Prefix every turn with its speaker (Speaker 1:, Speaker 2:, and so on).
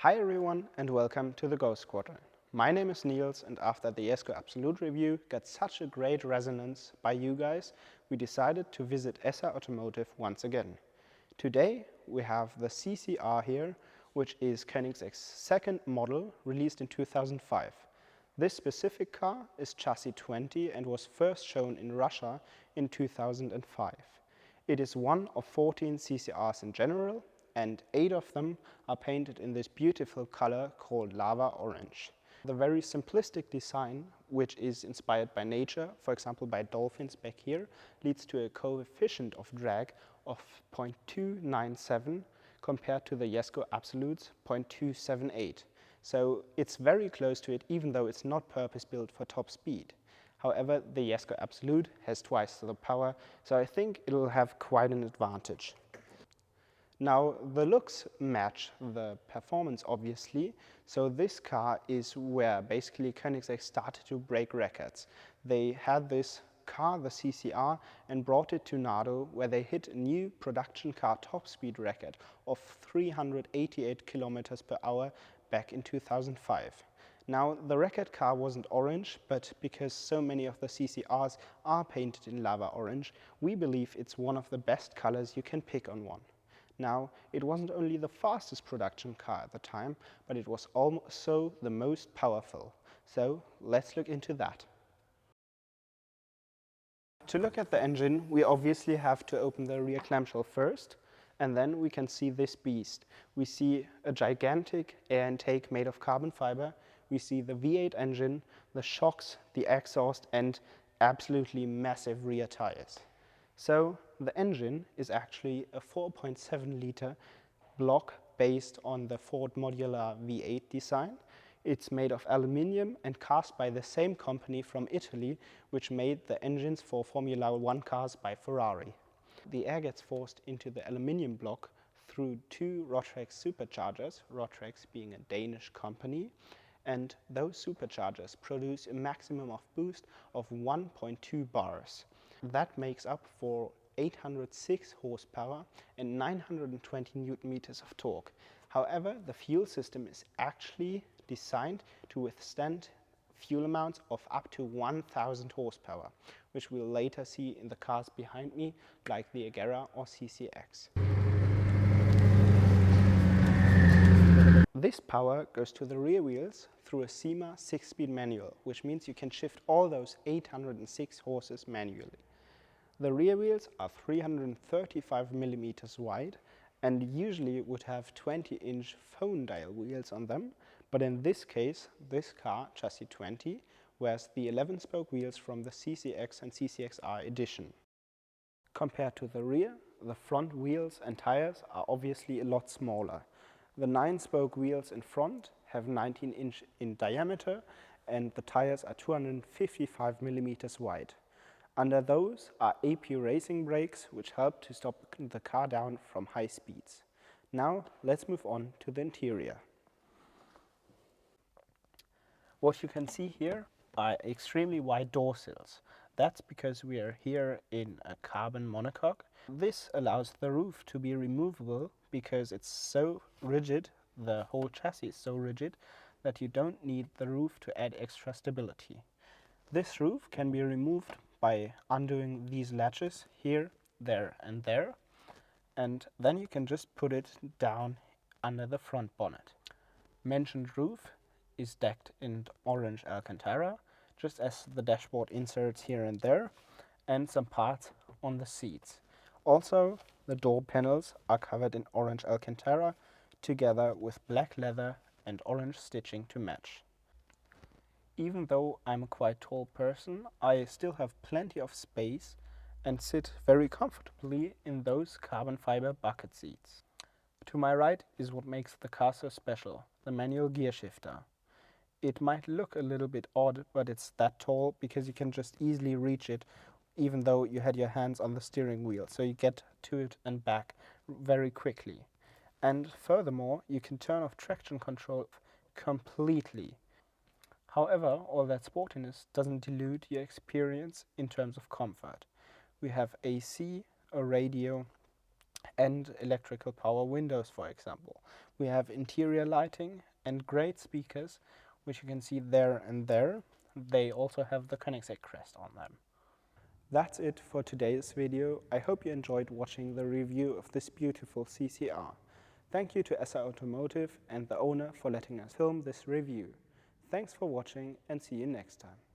Speaker 1: Hi everyone and welcome to the Go Squadron. My name is Niels, and after the Jesko Absolut review got such a great resonance by you guys, we decided to visit Kaiser Automotive once again. Today we have the CCR here, which is Koenigsegg's second model released in 2005. This specific car is chassis 20 and was first shown in Russia in 2005. It is one of 14 CCRs in general, and 8 of them are painted in this beautiful color called lava orange. The very simplistic design, which is inspired by nature, for example by dolphins back here, leads to a coefficient of drag of 0.297 compared to the Jesko Absolut's 0.278. So it's very close to it, even though it's not purpose-built for top speed. However, the Jesko Absolut has twice the power, so I think it'll have quite an advantage. Now, the looks match the performance, obviously, so this car is where basically Koenigsegg started to break records. They had this car, the CCR, and brought it to Nardò, where they hit a new production car top speed record of 388 kilometers per hour back in 2005. Now, the record car wasn't orange, but because so many of the CCRs are painted in lava orange, we believe it's one of the best colors you can pick on one. Now, it wasn't only the fastest production car at the time, but it was also the most powerful. So, let's look into that. To look at the engine, we obviously have to open the rear clamshell first, and then we can see this beast. We see a gigantic air intake made of carbon fiber. We see the V8 engine, the shocks, the exhaust, and absolutely massive rear tires. So the engine is actually a 4.7 liter block based on the Ford modular V8 design. It's made of aluminium and cast by the same company from Italy, which made the engines for Formula One cars by Ferrari. The air gets forced into the aluminium block through 2 Rotrex superchargers, Rotrex being a Danish company, and those superchargers produce a maximum of boost of 1.2 bars. That makes up for 806 horsepower and 920 newton meters of torque. However, the fuel system is actually designed to withstand fuel amounts of up to 1000 horsepower, which we'll later see in the cars behind me, like the Agera or CCX. This power goes to the rear wheels through a SEMA 6-speed manual, which means you can shift all those 806 horses manually. The rear wheels are 335 millimeters wide and usually would have 20-inch phone dial wheels on them, but in this case, this car, chassis 20, wears the 11-spoke wheels from the CCX and CCXR edition. Compared to the rear, the front wheels and tires are obviously a lot smaller. The 9-spoke wheels in front have 19-inch in diameter, and the tires are 255 millimeters wide. Under those are AP racing brakes, which help to stop the car down from high speeds. Now let's move on to the interior. What you can see here are extremely wide door sills. That's because we are here in a carbon monocoque. This allows the roof to be removable because it's so rigid, the whole chassis is so rigid, that you don't need the roof to add extra stability. This roof can be removed by undoing these latches here, there and there, and then you can just put it down under the front bonnet. Mentioned roof is decked in orange Alcantara, just as the dashboard inserts here and there, and some parts on the seats. Also, the door panels are covered in orange Alcantara, together with black leather and orange stitching to match. Even though I'm a quite tall person, I still have plenty of space and sit very comfortably in those carbon fiber bucket seats. To my right is what makes the car so special, the manual gear shifter. It might look a little bit odd, but it's that tall because you can just easily reach it even though you had your hands on the steering wheel, so you get to it and back very quickly. And furthermore, you can turn off traction control completely. However, all that sportiness doesn't dilute your experience in terms of comfort. We have AC, a radio, and electrical power windows, for example. We have interior lighting and great speakers, which you can see there and there. They also have the Koenigsegg crest on them. That's it for today's video. I hope you enjoyed watching the review of this beautiful CCR. Thank you to Jesko Automotive and the owner for letting us film this review. Thanks for watching and see you next time.